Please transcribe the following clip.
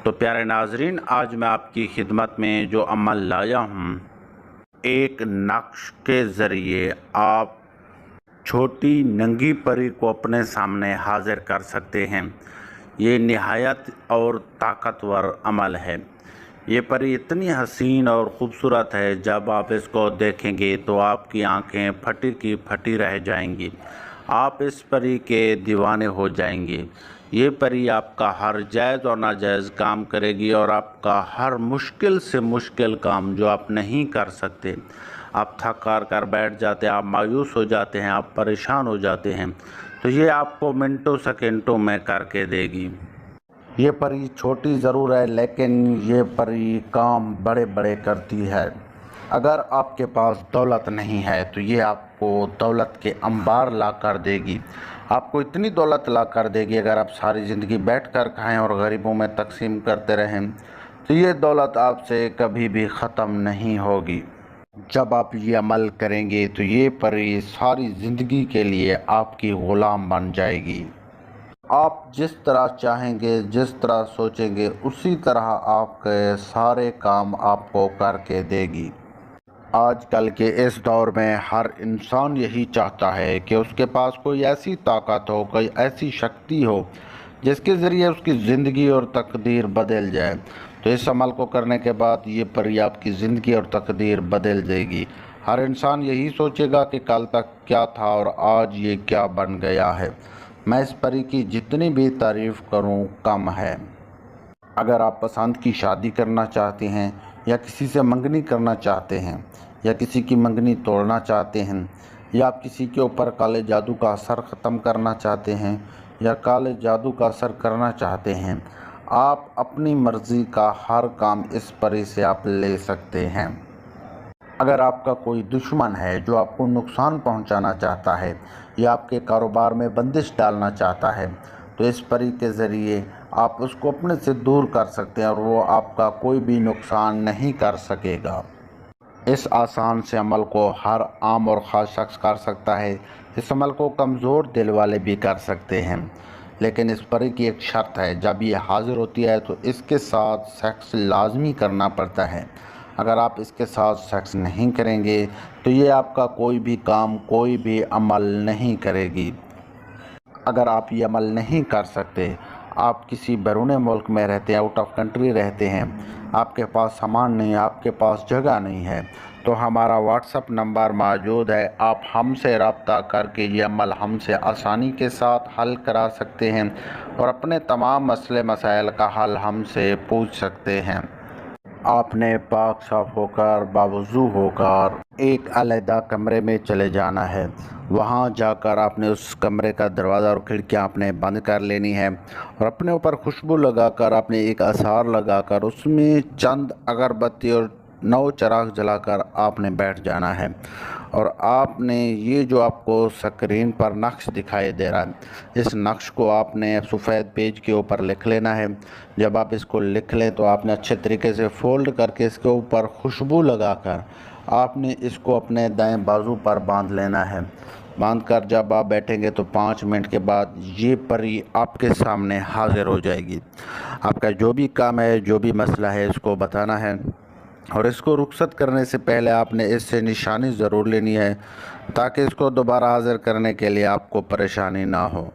تو پیارے ناظرین، آج میں آپ کی خدمت میں جو عمل لایا ہوں، ایک نقش کے ذریعے آپ چھوٹی ننگی پری کو اپنے سامنے حاضر کر سکتے ہیں۔ یہ نہایت اور طاقتور عمل ہے۔ یہ پری اتنی حسین اور خوبصورت ہے، جب آپ اس کو دیکھیں گے تو آپ کی آنکھیں پھٹی کی پھٹی رہ جائیں گی۔ آپ اس پری کے دیوانے ہو جائیں گے۔ یہ پری آپ کا ہر جائز اور ناجائز کام کرے گی، اور آپ کا ہر مشکل سے مشکل کام جو آپ نہیں کر سکتے، آپ تھک کر بیٹھ جاتے ہیں، آپ مایوس ہو جاتے ہیں، آپ پریشان ہو جاتے ہیں، تو یہ آپ کو منٹوں سیکنڈوں میں کر کے دے گی۔ یہ پری چھوٹی ضرور ہے، لیکن یہ پری کام بڑے بڑے کرتی ہے۔ اگر آپ کے پاس دولت نہیں ہے تو یہ آپ کو دولت کے انبار لا کر دے گی۔ آپ کو اتنی دولت لا کر دے گی، اگر آپ ساری زندگی بیٹھ کر کھائیں اور غریبوں میں تقسیم کرتے رہیں تو یہ دولت آپ سے کبھی بھی ختم نہیں ہوگی۔ جب آپ یہ عمل کریں گے تو یہ پری ساری زندگی کے لیے آپ کی غلام بن جائے گی۔ آپ جس طرح چاہیں گے، جس طرح سوچیں گے، اسی طرح آپ کے سارے کام آپ کو کر کے دے گی۔ آج کل کے اس دور میں ہر انسان یہی چاہتا ہے کہ اس کے پاس کوئی ایسی طاقت ہو، کوئی ایسی شکتی ہو جس کے ذریعے اس کی زندگی اور تقدیر بدل جائے۔ تو اس عمل کو کرنے کے بعد یہ پری آپ کی زندگی اور تقدیر بدل دے گی۔ ہر انسان یہی سوچے گا کہ کل تک کیا تھا اور آج یہ کیا بن گیا ہے۔ میں اس پری کی جتنی بھی تعریف کروں کم ہے۔ اگر آپ پسند کی شادی کرنا چاہتے ہیں، یا کسی سے منگنی کرنا چاہتے ہیں، یا کسی کی منگنی توڑنا چاہتے ہیں، یا آپ کسی کے اوپر کالے جادو کا اثر ختم کرنا چاہتے ہیں، یا کالے جادو کا اثر کرنا چاہتے ہیں، آپ اپنی مرضی کا ہر کام اس پری سے آپ لے سکتے ہیں۔ اگر آپ کا کوئی دشمن ہے جو آپ کو نقصان پہنچانا چاہتا ہے، یا آپ کے کاروبار میں بندش ڈالنا چاہتا ہے، تو اس پری کے ذریعے آپ اس کو اپنے سے دور کر سکتے ہیں، اور وہ آپ کا کوئی بھی نقصان نہیں کر سکے گا۔ اس آسان سے عمل کو ہر عام اور خاص شخص کر سکتا ہے۔ اس عمل کو کمزور دل والے بھی کر سکتے ہیں، لیکن اس پری کی ایک شرط ہے، جب یہ حاضر ہوتی ہے تو اس کے ساتھ سیکس لازمی کرنا پڑتا ہے۔ اگر آپ اس کے ساتھ سیکس نہیں کریں گے تو یہ آپ کا کوئی بھی کام، کوئی بھی عمل نہیں کرے گی۔ اگر آپ یہ عمل نہیں کر سکتے، آپ کسی بیرون ملک میں رہتے ہیں، آؤٹ آف کنٹری رہتے ہیں، آپ کے پاس سامان نہیں ہے، آپ کے پاس جگہ نہیں ہے، تو ہمارا واٹس ایپ نمبر موجود ہے۔ آپ ہم سے رابطہ کر کے یہ عمل ہم سے آسانی کے ساتھ حل کرا سکتے ہیں، اور اپنے تمام مسئلے مسائل کا حل ہم سے پوچھ سکتے ہیں۔ آپ نے پاک صاف ہو کر، باوضو ہو کر ایک علیحدہ کمرے میں چلے جانا ہے۔ وہاں جا کر آپ نے اس کمرے کا دروازہ اور کھڑکیاں آپ نے بند کر لینی ہے، اور اپنے اوپر خوشبو لگا کر، آپ نے ایک اثار لگا کر، اس میں چند اگربتی اور 9 چراغ جلا کر آپ نے بیٹھ جانا ہے، اور آپ نے یہ جو آپ کو سکرین پر نقش دکھائی دے رہا ہے، اس نقش کو آپ نے سفید پیج کے اوپر لکھ لینا ہے۔ جب آپ اس کو لکھ لیں تو آپ نے اچھے طریقے سے فولڈ کر کے اس کے اوپر خوشبو لگا کر آپ نے اس کو اپنے دائیں بازو پر باندھ لینا ہے۔ باندھ کر جب آپ بیٹھیں گے تو 5 منٹ کے بعد یہ پری آپ کے سامنے حاضر ہو جائے گی۔ آپ کا جو بھی کام ہے، جو بھی مسئلہ ہے، اس کو بتانا ہے، اور اس کو رخصت کرنے سے پہلے آپ نے اس سے نشانی ضرور لینی ہے، تاکہ اس کو دوبارہ حاضر کرنے کے لیے آپ کو پریشانی نہ ہو۔